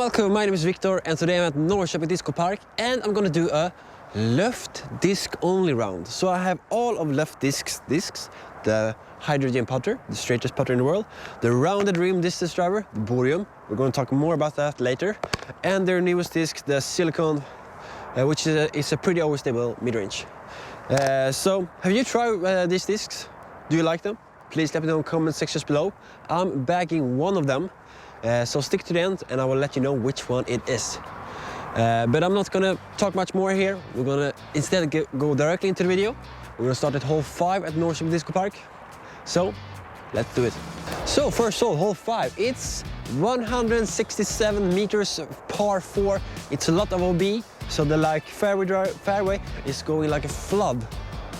welcome, my name is Victor and today I'm at Norrköping Disco Park and I'm gonna do a Løft disc only round. So I have all of Løft discs, the hydrogen putter, the straightest putter in the world, the rounded rim distance driver, the bohrium, we're going to talk more about that later, and their newest disc, the silicone, which is a pretty overstable mid-range. So have you tried these discs? Do you like them? Please let me know in the comment sections below. I'm bagging one of them. So stick to the end and I will let you know which one it is. But I'm not gonna talk much more here. We're gonna instead go directly into the video. We're gonna start at hole 5 at Norrköping Disco Park. So let's do it. So first hole 5. It's 167 meters par 4. It's a lot of OB. So the fairway is going like a flood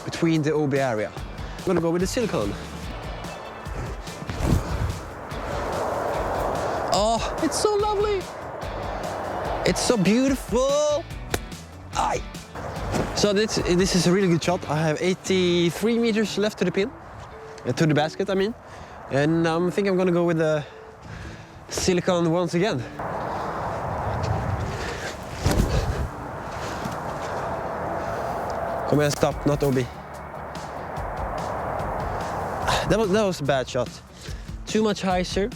between the OB area. I'm gonna go with the silicone. Oh, it's so lovely. It's so beautiful. Aye. So this is a really good shot. I have 83 meters left to the pin, to the basket, I mean. And I think I'm gonna go with the silicone once again. Come on, stop, not OB. That was a bad shot. Too much hyzer.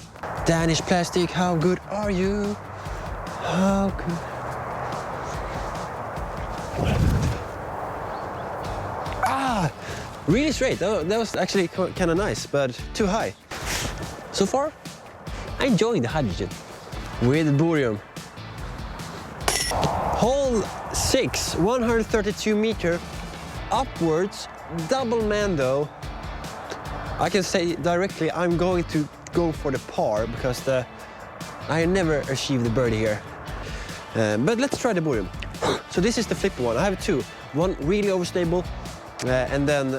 Danish plastic, how good are you? How good? Ah, really straight. That was actually kind of nice, but too high. So far, I'm enjoying the hydrogen with bohrium. Hole 6, 132 meter upwards, double mando. I can say directly I'm going to go for the par because I never achieved the birdie here. But let's try the bohrium. So this is the flipper one. I have two. One really overstable and then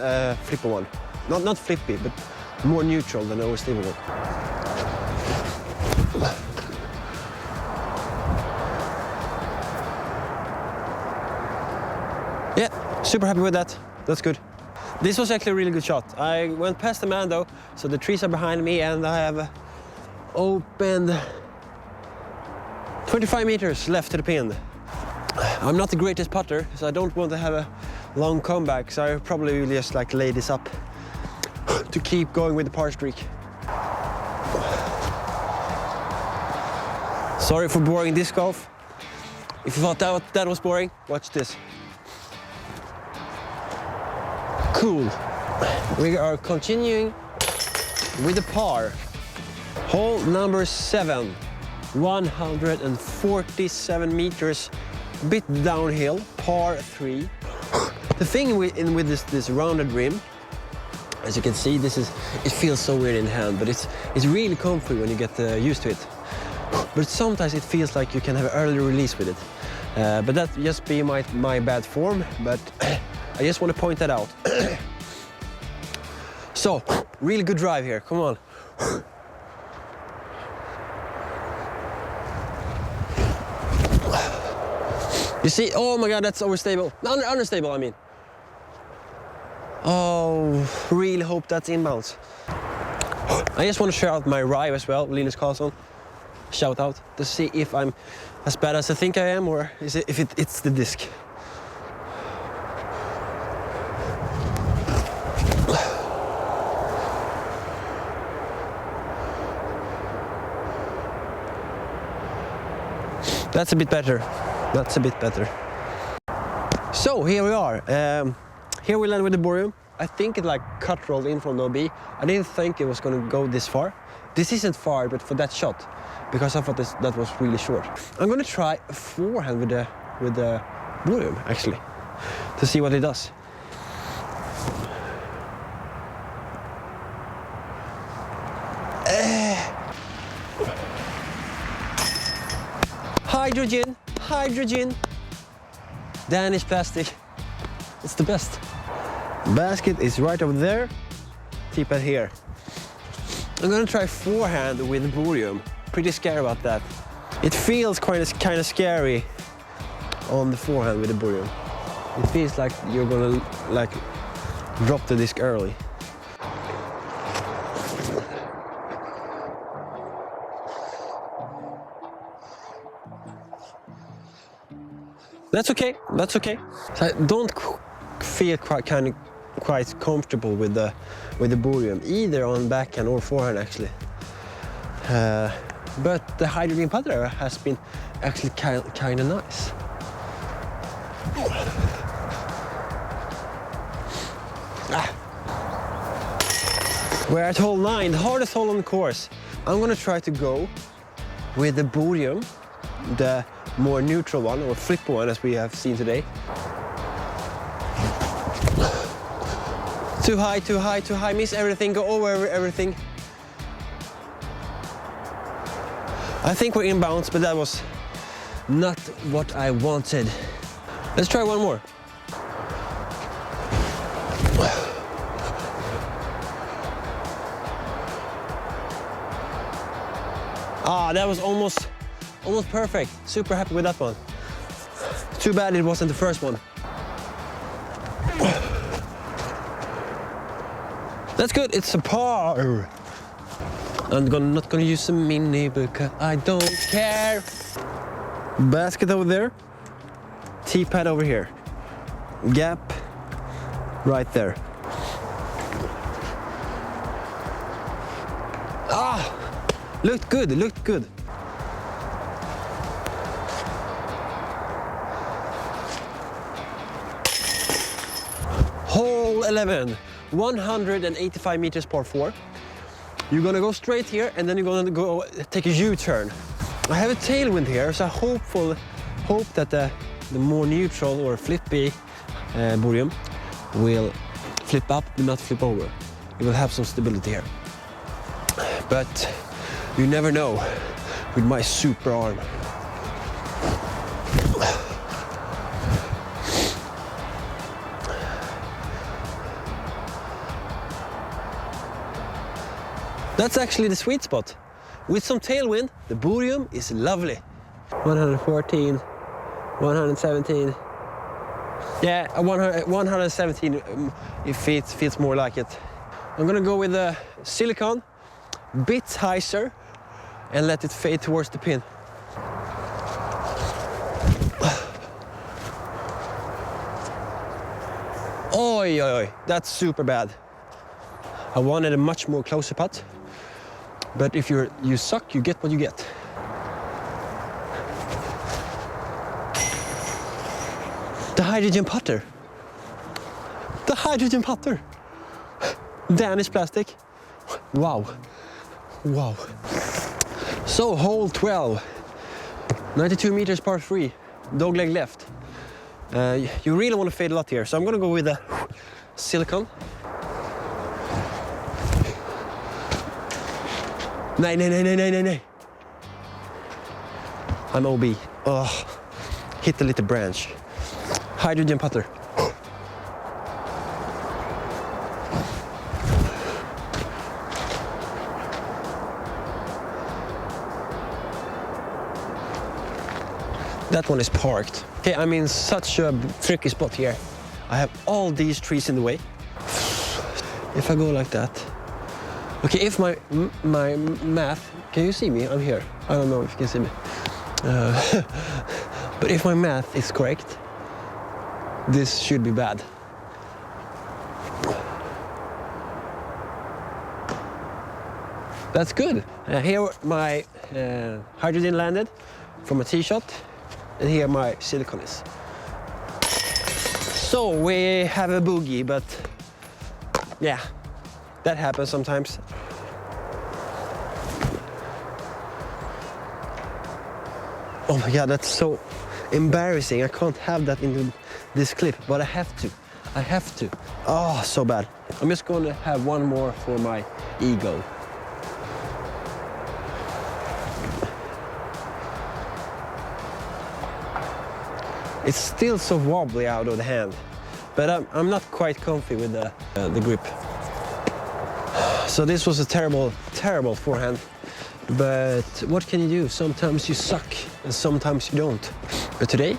flipper one. Not flippy, but more neutral than overstable one. Yeah, super happy with that. That's good. This was actually a really good shot. I went past the mando, so the trees are behind me and I have opened 25 meters left to the pin. I'm not the greatest putter, so I don't want to have a long comeback, so I probably will just like lay this up to keep going with the par streak. Sorry for boring disc golf. If you thought that was boring, watch this. Cool. We are continuing with the par. Hole number 7, 147 meters, bit downhill, par 3. The thing with this rounded rim, as you can see, it feels so weird in hand, but it's really comfy when you get used to it. But sometimes it feels like you can have an early release with it. But that just be my bad form, but I just want to point that out. So, really good drive here, come on. You see, oh my god, that's overstable. Understable, I mean. Oh, really hope that's inbounds. I just want to shout out my ride as well, Linus Karlsson. Shout out to see if I'm as bad as I think I am, or if it's the disc. That's a bit better. That's a bit better. So here we are. Here we land with the bohrium. I think it like cut rolled in from the OB. I didn't think it was going to go this far. This isn't far, but for that shot, because I thought that was really short. I'm going to try a forehand with the bohrium actually, to see what it does. Hydrogen, Danish plastic, it's the best. Basket is right over there, tee pad here. I'm gonna try forehand with bohrium. Pretty scared about that. It feels kind of scary on the forehand with the bohrium. It feels like you're gonna like drop the disc early. That's okay. That's okay. So I don't feel quite comfortable with the bohrium, either on backhand or forehand actually. But the hydrogen putter has been actually kind of nice. We're at hole 9, the hardest hole on the course. I'm gonna try to go with the bohrium, the more neutral one, or flip one as we have seen today. Too high, too high, too high, miss everything, go over everything. I think we're inbounds, but that was not what I wanted. Let's try one more. Ah, that was almost perfect. Super happy with that one. Too bad it wasn't the first one. That's good, it's a par. I'm not gonna use a mini because I don't care. Basket over there. Tee pad over here. Gap right there. Ah, looked good, looked good. Hole 11, 185 meters par 4. You're gonna go straight here and then you're gonna go take a U-turn. I have a tailwind here, so I hope that the more neutral or flippy bohrium will flip up and not flip over. It will have some stability here. But you never know with my super arm. That's actually the sweet spot. With some tailwind, the bohrium is lovely. 114, 117. Yeah, 117 if it feels more like it. I'm gonna go with the silicone, bit heiser, and let it fade towards the pin. Oi, oi, oi, that's super bad. I wanted a much more closer putt. But if you suck, you get what you get. The hydrogen putter. The hydrogen putter. Danish plastic. Wow. Wow. So hole 12. 92 meters par 3. Dogleg left. You really want to fade a lot here, so I'm gonna go with the silicone. Nej. I'm OB. Oh, hit a little branch. Hydrogen putter. That one is parked. Okay, I'm in such a tricky spot here. I have all these trees in the way. If I go like that. Okay, if my math, can you see me? I'm here. I don't know if you can see me. But if my math is correct, this should be bad. That's good. Here my hydrogen landed from a tee shot, and here my silicone is. So we have a boogie, but yeah. That happens sometimes. Oh my God, that's so embarrassing. I can't have that in this clip, but I have to. I have to. Oh, so bad. I'm just going to have one more for my ego. It's still so wobbly out of the hand, but I'm not quite comfy with the grip. So this was a terrible forehand, but what can you do? Sometimes you suck and sometimes you don't. But today,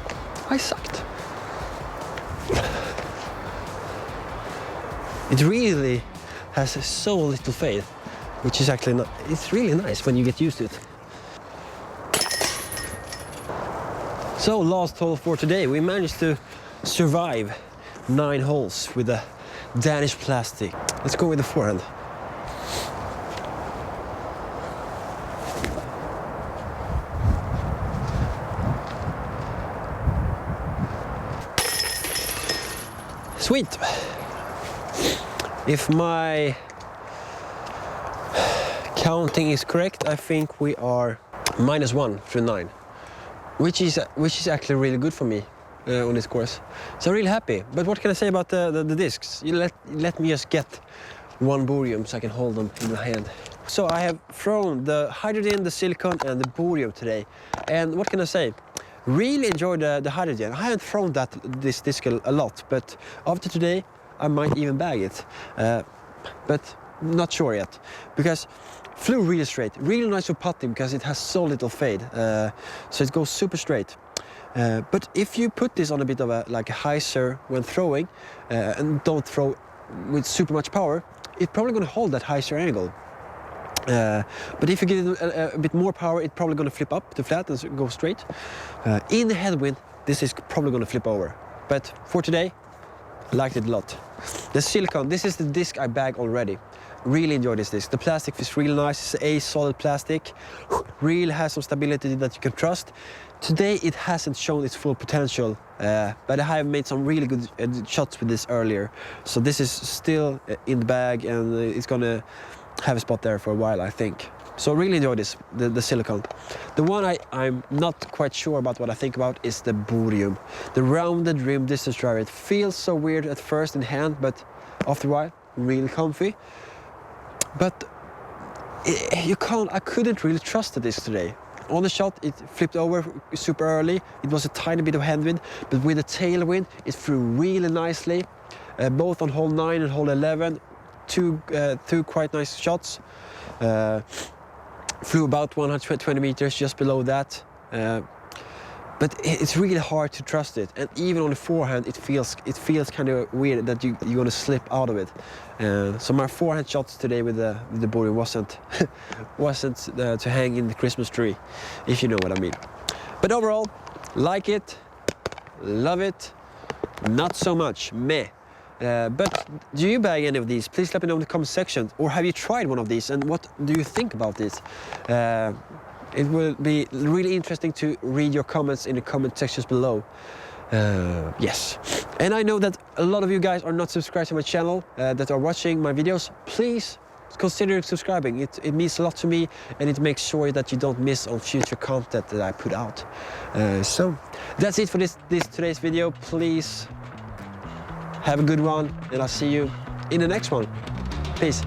I sucked. It really has so little fade, which is actually not, it's really nice when you get used to it. So last hole for today, we managed to survive 9 holes with a Danish plastic. Let's go with the forehand. Sweet. If my counting is correct, I think we are -1 through 9, which is actually really good for me on this course. So I'm really happy. But what can I say about the discs? You let me just get 1 bohrium so I can hold them in my hand. So I have thrown the hydrogen, the silicone, and the bohrium today. And what can I say? Really enjoyed the hydrogen. I haven't thrown this disc a lot, but after today I might even bag it. But not sure yet, because flew really straight, really nice for putting because it has so little fade, so it goes super straight. But if you put this on a bit of a hyzer when throwing and don't throw with super much power, it's probably going to hold that hyzer angle. But if you give it a bit more power, it's probably going to flip up to flat and go straight. In the headwind, this is probably going to flip over. But for today, I liked it a lot. The silicone, this is the disc I bag already. Really enjoy this disc. The plastic is really nice. It's a solid plastic. Really has some stability that you can trust. Today it hasn't shown its full potential, but I have made some really good shots with this earlier. So this is still in the bag, and it's gonna have a spot there for a while, I think. So I really enjoy this, the silicone. The one I'm not quite sure about what I think about is the bohrium. The rounded rim distance driver. It feels so weird at first in hand, but after a while, really comfy. But I couldn't really trust this today. On the shot, it flipped over super early. It was a tiny bit of headwind, but with the tailwind, it flew really nicely. Both on hole 9 and hole 11, two quite nice shots. Flew about 120 meters, just below that. But it's really hard to trust it, and even on the forehand, it feels kind of weird that you're gonna slip out of it. So my forehand shots today with the bohrium wasn't to hang in the Christmas tree, if you know what I mean. But overall, like it, love it, not so much, meh. But do you bag any of these? Please let me know in the comment section. Or have you tried one of these, and what do you think about this? It will be really interesting to read your comments in the comment sections below. Yes. And I know that a lot of you guys are not subscribed to my channel, that are watching my videos. Please consider subscribing. It means a lot to me, and it makes sure that you don't miss on future content that I put out. So that's it for today's video. Please have a good one, and I'll see you in the next one. Peace.